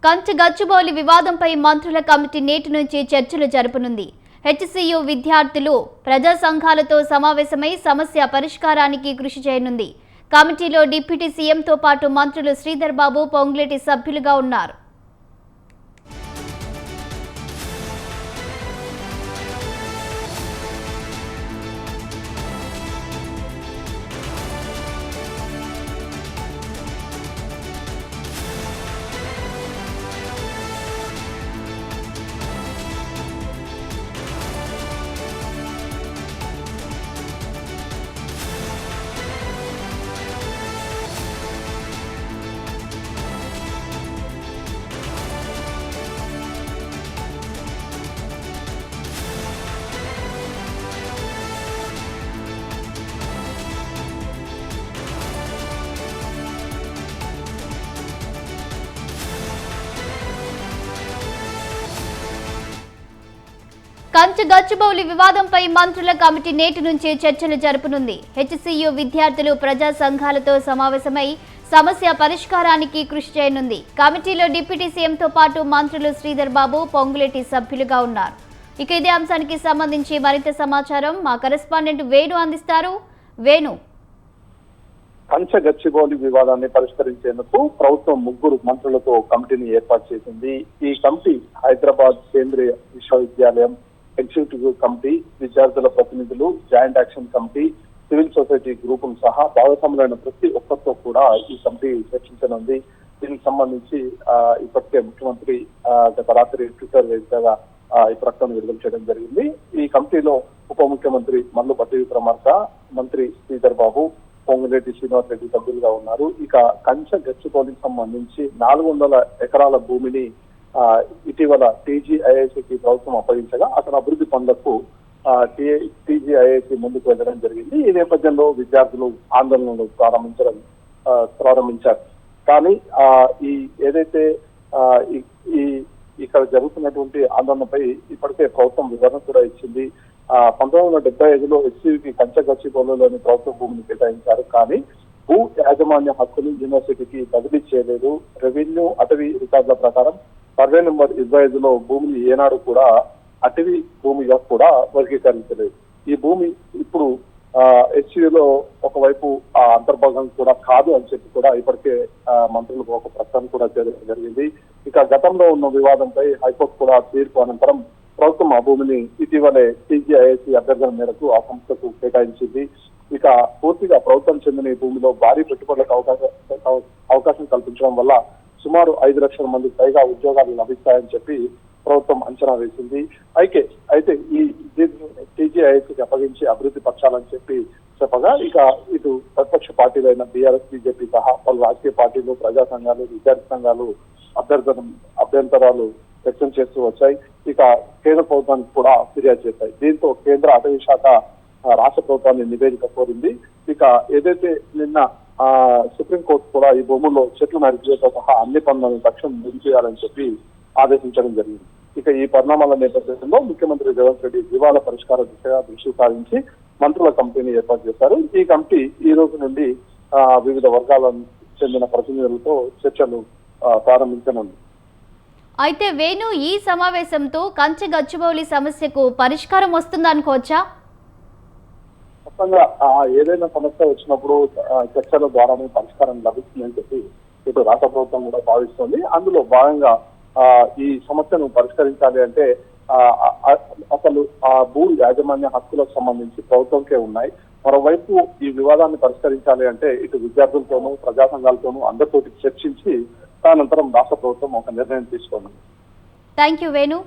కంచ గచ్చిబౌలి వివాదంపై మంత్రుల కమిటీ నేటి నుంచి చర్చలు జరపనుంది. హెచ్సియు విద్యార్థులు ప్రజా సంఘాలతో సమావేశమై సమస్య పరిష్కారానికి కృషి చేయనుంది. కమిటీలో డిప్యూటీ సీఎంతో పాటు మంత్రులు శ్రీధర్ బాబు, పొంగులేటి సభ్యులుగా ఉన్నారు. కంచ గచ్చిబౌలి వివాదంపై మంత్రుల కమిటీ నేటి నుంచి చర్చలు జరపనుంది. హెచ్సియు విద్యార్థులు ప్రజా సంఘాలతో సమావేశమై సమస్య పరిష్కారానికి కృషి చేయనుంది. కమిటీలో డిప్యూటీ సీఎంతో పాటు మంత్రులు శ్రీధర్ బాబు, పొంగులేటి సభ్యులుగా ఉన్నారు. ఇక ఇదే అంశానికి సంబంధించి మరింత సమాచారం మా కరెస్పాండెంట్ వేణు అందిస్తారు. వేణు, కంచ గచ్చిబౌలి వివాదాన్ని పరిష్కరించేందుకు ప్రభుత్వం 3 మంత్రులతో కమిటీని ఏర్పాటు చేసింది. ఈ కమిటీ హైదరాబాద్ కేంద్రీయ విశ్వవిద్యాలయం ఎగ్జిక్యూటివ్ కమిటీ, విద్యార్థుల ప్రతినిధులు, joint action committee, civil society గ్రూపులు సహా భాగస్వాములైన ప్రతి ఒక్కరితో కూడా ఈ కమిటీ చర్చించనుంది. దీనికి సంబంధించి ఇప్పటికే ముఖ్యమంత్రి గత రాత్రి ట్విట్టర్ వేదికగా ఈ ప్రకటన విడుదల చేయడం జరిగింది. ఈ కమిటీలో ఉప ముఖ్యమంత్రి మల్లు భట్టి విక్రమార్క, మంత్రి శ్రీధర్ బాబు, పొంగులేటి శ్రీనివాస్ రెడ్డి సభ్యులుగా ఉన్నారు. ఇక కంచ గచ్చిబౌలికి సంబంధించి 400 ఎకరాల భూమిని ఇటీవల టీజీఐఐసికి ప్రభుత్వం అప్పగించగా అక్కడ అభివృద్ధి పనులకు టీజీఐఐసి ముందుకు వెళ్ళడం జరిగింది. ఈ నేపథ్యంలో విద్యార్థులు ఆందోళనలు ప్రారంభించారు. కానీ ఈ ఏదైతే ఇక్కడ జరుగుతున్నటువంటి ఆందోళనపై ఇప్పటికే ప్రభుత్వం వివరణ కూడా ఇచ్చింది. 1975లో హెచ్సియుకి కంచ గచ్చిబౌలిలోని ప్రభుత్వ భూమిని కేటాయించారు. కానీ భూ యాజమాన్య హక్కులు యూనివర్సిటీకి బదిలీ చేయలేదు. రెవెన్యూ అటవీ రికార్డుల ప్రకారం సర్వే నెంబర్ 25లో భూమిని ఏనాడు కూడా అటవీ భూమిగా కూడా వర్గీకరించలేదు. ఈ భూమి ఇప్పుడు హెచ్సియులో ఒకవైపు అంతర్భాగం కూడా కాదు అని చెప్పి కూడా ఇప్పటికే మంత్రులకు ఒక ప్రకటన కూడా చేయడం జరిగింది. ఇక గతంలో ఉన్న వివాదంపై హైకోర్టు కూడా తీర్పు అనంతరం ప్రభుత్వం ఆ భూమిని ఇటీవలే టీజీఐఐసి అభ్యర్థన మేరకు ఆ సంస్థకు కేటాయించింది. ఇక పూర్తిగా ప్రభుత్వం చెందిన ఈ భూమిలో భారీ పెట్టుబడులకు అవకాశం కల్పించడం వల్ల సుమారు 5 లక్షల మందికి పైగా ఉద్యోగాలు లభిస్తాయని చెప్పి ప్రభుత్వం అంచనా వేసింది. అయితే ఈ టీజీఐఐసికి అప్పగించి అభివృద్ధి పరచాలని చెప్పగా ఇక ఇటు ప్రతిపక్ష పార్టీలైన బీఆర్ఎస్, బీజేపీ సహా పలు రాజకీయ పార్టీలు, ప్రజా సంఘాలు, విద్యార్థి సంఘాలు అభ్యంతరాలు వ్యక్తం చేస్తూ వచ్చాయి. ఇక కేంద్ర ప్రభుత్వానికి కూడా ఫిర్యాదు చేశాయి. దీంతో కేంద్ర అటవీ శాఖ రాష్ట్ర ప్రభుత్వాన్ని నివేదిక కోరింది. ఇక ఏదైతే నిన్న సుప్రీంకోర్టు కూడా ఈ భూముల్లో చెట్లు నరికివేతో సహా అన్ని పనులను తక్షణం నిలిపివేయాలని చెప్పి ఆదేశించడం జరిగింది. ఇక ఈ పరిణామాల నేపథ్యంలో ముఖ్యమంత్రి రేవంత్ రెడ్డి వివాద పరిష్కార దిశగా దృష్టి సారించి మంత్రుల కమిటీని ఏర్పాటు చేశారు. ఈ కమిటీ ఈ రోజు నుండి వివిధ వర్గాలకు చెందిన ప్రతినిధులతో చర్చలు ప్రారంభించనుంది. అయితే వేణు, ఈ సమావేశంతో కంచ గచ్చిబౌలి సమస్యకు పరిష్కారం వస్తుందనుకోవచ్చా? మొత్తంగా ఏదైనా సమస్య వచ్చినప్పుడు చర్చల ద్వారానే పరిష్కారం లభిస్తుందని చెప్పి ఇటు రాష్ట్ర ప్రభుత్వం కూడా భావిస్తోంది. అందులో భాగంగా ఈ సమస్యను పరిష్కరించాలి అంటే అసలు ఆ భూ యాజమాన్య హక్కులకు సంబంధించి ప్రభుత్వంకే ఉన్నాయి. మరోవైపు ఈ వివాదాన్ని పరిష్కరించాలి అంటే ఇటు విద్యార్థులతోనూ, ప్రజా సంఘాలతోనూ అందరితోటి చర్చించి అనంతరం రాష్ట్ర ప్రభుత్వం ఒక నిర్ణయం తీసుకోనుంది. Thank you Venu.